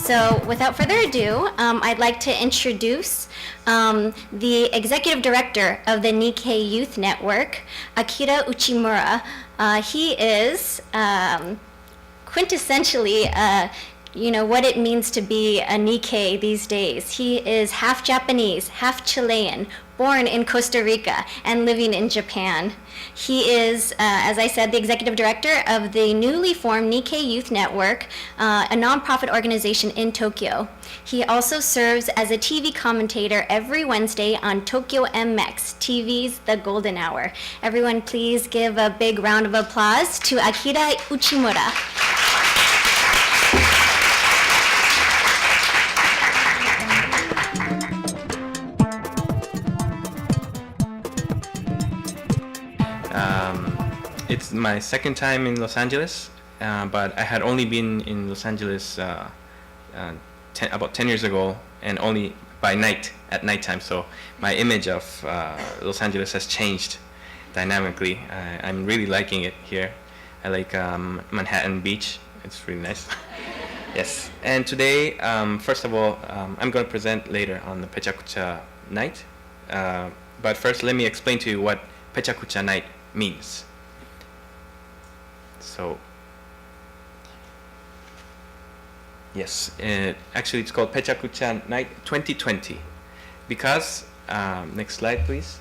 So without further ado, I'd like to introduce the Executive Director of the Nikkei Youth Network, Akira Uchimura. He is quintessentially what it means to be a Nikkei these days. He is half Japanese, half Chilean, born in Costa Rica and living in Japan. He is, as I said, the executive director of the newly formed Nikkei Youth Network, a nonprofit organization in Tokyo. He also serves as a TV commentator every Wednesday on Tokyo MX, TV's The Golden Hour. Everyone please give a big round of applause to Akira Uchimura. It's my second time in Los Angeles, but I had only been in Los Angeles about 10 years ago, and only by night, at nighttime. So my image of Los Angeles has changed dynamically. I'm really liking it here. I like Manhattan Beach. It's really nice. Yes. And today, first of all, I'm going to present later on the PechaKucha Nite. But first, let me explain to you what PechaKucha Nite means. So, yes, actually it's called PechaKucha Nite 2020 because, next slide please.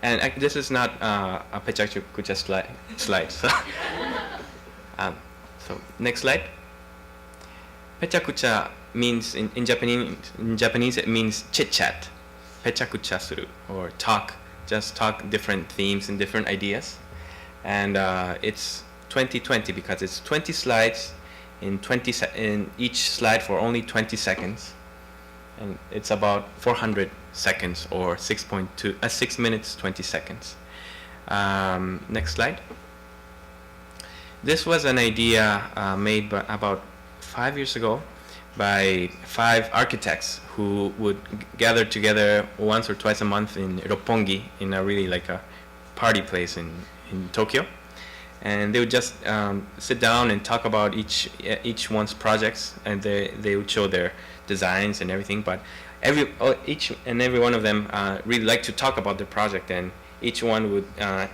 And this is not a PechaKucha slide. So, so next slide. PechaKucha means in Japanese it means chit chat. PechaKucha suru, or talk. Just talk different themes and different ideas, and it's 2020 because it's 20 slides in each slide for only 20 seconds, and it's about 400 seconds or 6 minutes 20 seconds. Next slide. This was an idea made about 5 years ago by 5 architects who would gather together once or twice a month in Roppongi, in a really like a party place in Tokyo, and they would just sit down and talk about each one's projects, and they would show their designs and everything. But each and every one of them really liked to talk about their project, and each one would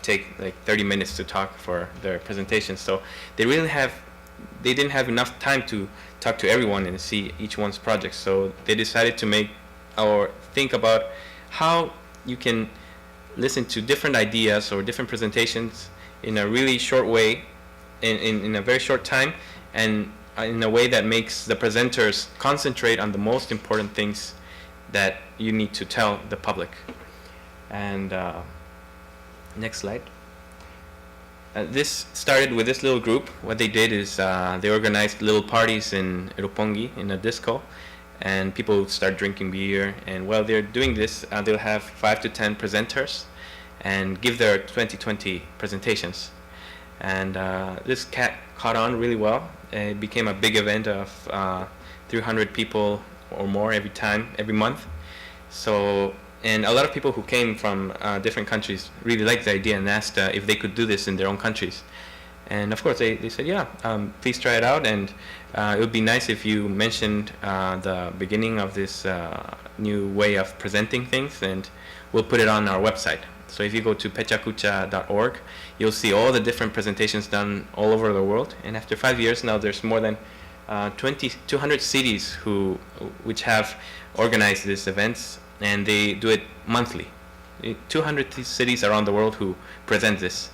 take like 30 minutes to talk for their presentation. So they didn't have enough time to talk to everyone and see each one's project. So they decided to make or think about how you can listen to different ideas or different presentations in a really short way, in a very short time, and in a way that makes the presenters concentrate on the most important things that you need to tell the public. And next slide. This started with this little group. What they did is they organized little parties in Roppongi in a disco, and people would start drinking beer, and while they're doing this they'll have 5 to 10 presenters and give their 2020 presentations. And this caught on really well. It became a big event of 300 people or more every month. So, and a lot of people who came from different countries really liked the idea and asked if they could do this in their own countries. And of course they said, yeah, please try it out, and it would be nice if you mentioned the beginning of this new way of presenting things, and we'll put it on our website. So if you go to PechaKucha.org, you'll see all the different presentations done all over the world. And after 5 years now, there's more than 200 cities which have organized these events, and they do it monthly. 200 cities around the world who present this.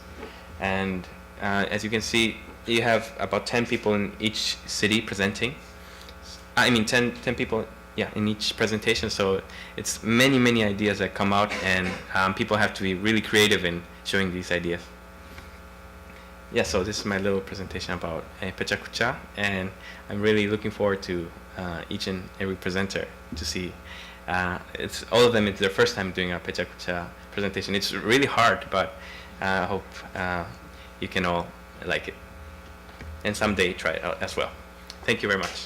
And as you can see, you have about 10 people in each city presenting. I mean 10 people, yeah, in each presentation. So it's many ideas that come out, and people have to be really creative in showing these ideas. Yeah, so this is my little presentation about Pecha Kucha, and I'm really looking forward to each and every presenter to see. It's all of them. It's their first time doing a Pecha Kucha presentation. It's really hard, but I hope you can all like it, and someday try it out as well. Thank you very much.